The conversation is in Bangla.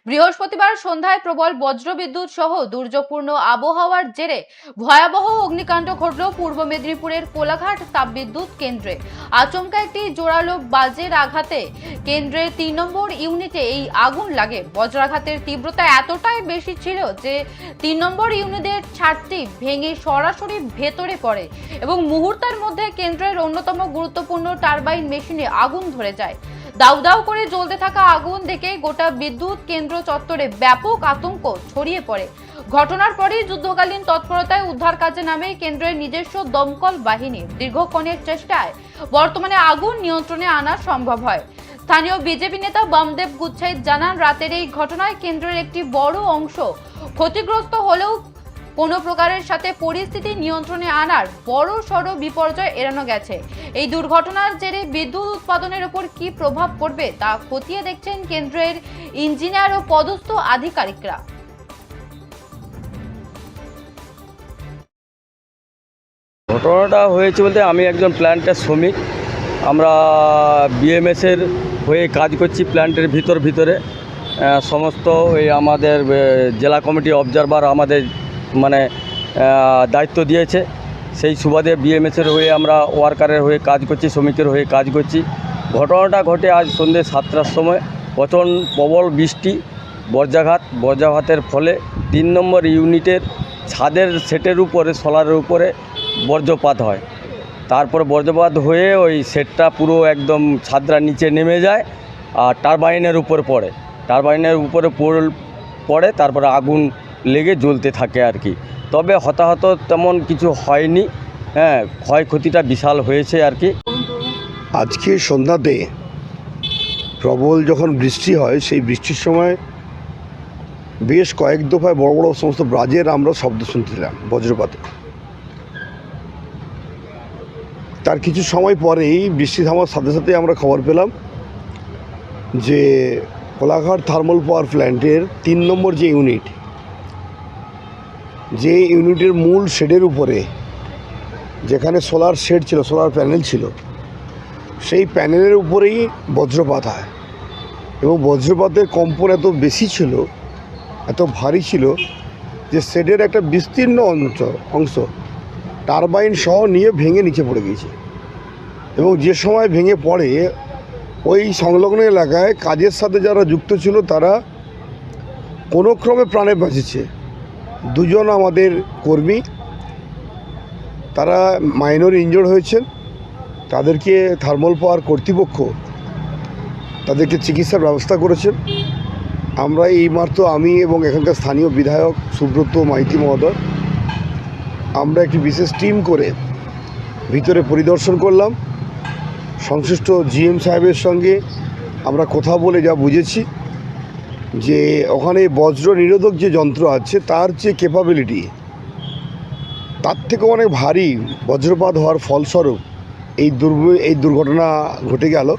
বৃহস্পতিবার সন্ধ্যায় প্রবল বজ্রবিদ্যুৎ সহ দুর্যোগপূর্ণ আবহাওয়ার জেরে ভয়াবহ অগ্নিকাণ্ড ঘটল পূর্ব মেদিনীপুরের কোলাঘাট তাপবিদ্যুৎ কেন্দ্রে। আচমকা একটি জোরালো বাজের আঘাতে কেন্দ্রের ৩ নম্বর ইউনিটে এই আগুন লাগে। বজ্রাঘাতের তীব্রতা এতটাই বেশি ছিল যে ৩ নম্বর ইউনিটের ছাদটি ভেঙে সরাসরি ভেতরে পড়ে এবং মুহূর্তের মধ্যে কেন্দ্রের অন্যতম গুরুত্বপূর্ণ টারবাইন মেশিনে আগুন ধরে যায়। দাউ দাউ করে জ্বলতে থাকা আগুন দেখে গোটা বিদ্যুৎ কেন্দ্র চত্বরে ব্যাপক আতঙ্ক ছড়িয়ে পড়ে। ঘটনার পরই যুদ্ধকালীন তৎপরতায় উদ্ধার কাজে নামে কেন্দ্রের নিজস্ব দমকল বাহিনী। দীর্ঘক্ষণের চেষ্টায় বর্তমানে আগুন নিয়ন্ত্রণে আনা সম্ভব হয়। স্থানীয় বিজেপি নেতা বামদেব গুচ্ছাইত জানান, রাতের এই ঘটনায় কেন্দ্রের একটি বড় অংশ ক্ষতিগ্রস্ত হলেও কোনো প্রকারের সাথে পরিস্থিতি নিয়ন্ত্রণে আনার বড় সড় বিপর্যয় এড়ানো গেছে। এই দুর্ঘটনার জেরে বিদ্যুৎ উৎপাদনের উপর কি প্রভাব পড়বে তা খতিয়ে দেখছেন কেন্দ্রের ইঞ্জিনিয়ার ও পদস্থ আধিকারিকরা। ঘটনাটা হয়েছে বলতে আমি একজন প্ল্যান্টের শ্রমিক। আমরা বিএমএসের হয়ে কাজ করছি প্ল্যান্টের ভিতরে সমস্ত এই আমাদের জেলা কমিটি অবজারভার আমাদের দায়িত্ব দিয়েছে। সেই সুবাদে বিএমএসের হয়ে আমরা ওয়ার্কারের হয়ে কাজ করছি, শ্রমিকের হয়ে কাজ করছি। ঘটনাটা ঘটে আজ সন্ধ্যে 7টার সময়। প্রবল বৃষ্টি, বজ্রাঘাতের ফলে 3 নম্বর ইউনিটের ছাদের সেটের উপরে সোলারের উপরে বজ্রপাত হয়। তারপরে বজ্রপাত হয়ে ওই সেটটা পুরো একদম ছাদরা নিচে নেমে যায় আর টারবাইনের উপরে পড়ে তারপরে আগুন লেগে জ্বলতে থাকে আর কি। তবে হতাহত তেমন কিছু হয়নি, ক্ষয়ক্ষতিটা বিশাল হয়েছে আর কি। আজকে সন্ধ্যাতে প্রবল যখন বৃষ্টি হয়, সেই বৃষ্টির সময় বেশ কয়েক দফায় বড় বড় সমস্ত বাজের আমরা শব্দ শুনছিলাম বজ্রপাতে। তার কিছু সময় পরেই বৃষ্টি থামার সাথে সাথে আমরা খবর পেলাম যে কোলাঘাট থার্মাল পাওয়ার প্ল্যান্টের 3 নম্বর যে ইউনিটের মূল শেডের উপরে যেখানে সোলার শেড ছিল, সোলার প্যানেল ছিল, সেই প্যানেলের উপরেই বজ্রপাত হয় এবং বজ্রপাতের কম্পন এত বেশি ছিল, এত ভারী ছিল যে শেডের একটা বিস্তীর্ণ অংশ টারবাইন সহ নিয়ে ভেঙে নিচে পড়ে গিয়েছে। এবং যে সময় ভেঙে পড়ে ওই সংলগ্ন এলাকায় কাজের সাথে যারা যুক্ত ছিল তারা কোনো ক্রমে প্রাণে বাঁচেছে। 2 জন আমাদের কর্মী তারা মাইনর ইনজোর্ড হয়েছেন। তাদেরকে থার্মাল পাওয়ার কর্তৃপক্ষ তাদেরকে চিকিৎসার ব্যবস্থা করেছেন। আমরা এইমাত্র আমি এবং এখানকার স্থানীয় বিধায়ক সুব্রত মাইতি মহোদয় আমরা একটি বিশেষ টিম করে ভিতরে পরিদর্শন করলাম। সংশ্লিষ্ট জিএম সাহেবের সঙ্গে আমরা কথা বলে যা বুঝেছি যে ওখানে বজ্র নিরোধক যে যন্ত্র আছে তার যে ক্যাপাবিলিটি, তার থেকে অনেক ভারী বজ্রপাত হওয়ার ফলস্বরূপ এই দুর্ঘটনা ঘটে গেল।